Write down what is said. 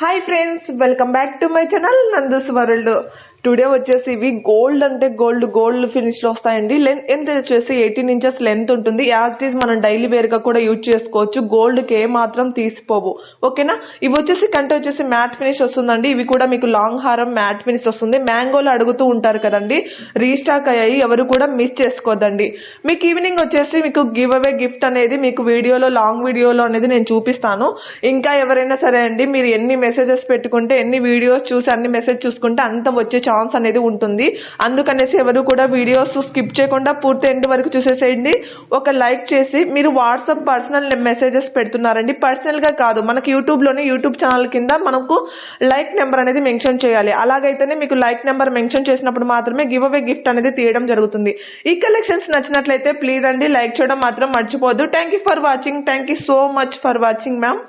Hi friends, welcome back to my channel Nandu's world. Today వచ్చేసి ఇవి gold అంటే gold finish లో వస్తాయండి. లెంత్ వచ్చేసి 18 ఇంచెస్ లెంత్ ఉంటుంది. యాజ్ ఇట్ ఈస్ మనం డైలీ వేర్ గా కూడా యూజ్ చేసుకోవచ్చు. గోల్డ్ కి ఏ మాత్రం తీసిపోవు. ఓకేనా. ఇవి వచ్చేసి కంటే వచ్చేసి మ్యాట్ ఫినిష్ వస్తుందండి. ఇవి కూడా మీకు లాంగ్ హారం మ్యాట్ ఫినిష్ వస్తుంది. మ్యాంగోలు అడుగుతూ ఉంటారు కదండి, రీస్టాక్ అయ్యాయి, ఎవరు కూడా మిస్ చేసుకోవద్దండి. మీకు ఈవినింగ్ వచ్చేసి మీకు గివ్ అవే గిఫ్ట్ అనేది మీకు వీడియోలో లాంగ్ వీడియోలో అనేది నేను చూపిస్తాను. ఇంకా ఎవరైనా సరే అండి, మీరు ఎన్ని మెసేజెస్ పెట్టుకుంటే, ఎన్ని వీడియోస్ చూసి అన్ని మెసేజ్ చూసుకుంటే అంత వచ్చే ఛాన్స్ అనేది ఉంటుంది. అందుకనేసి ఎవరు కూడా వీడియోస్ స్కిప్ చేయకుండా పూర్తి ఎండ్ వరకు చూసేసేయండి. ఒక లైక్ చేసి మీరు వాట్సాప్ పర్సనల్ మెసేజెస్ పెడుతున్నారండి, పర్సనల్ గా కాదు, మనకి యూట్యూబ్ ఛానల్ కింద మనకు లైక్ నెంబర్ అనేది మెన్షన్ చేయాలి. అలాగైతేనే మీకు లైక్ నెంబర్ మెన్షన్ చేసినప్పుడు మాత్రమే గివ్ అవే గిఫ్ట్ అనేది తీయడం జరుగుతుంది. ఈ కలెక్షన్స్ నచ్చినట్లయితే ప్లీజ్ అండి లైక్ చేయడం మాత్రం మర్చిపోవద్దు. Thank you for watching. Thank you so much for watching ma'am.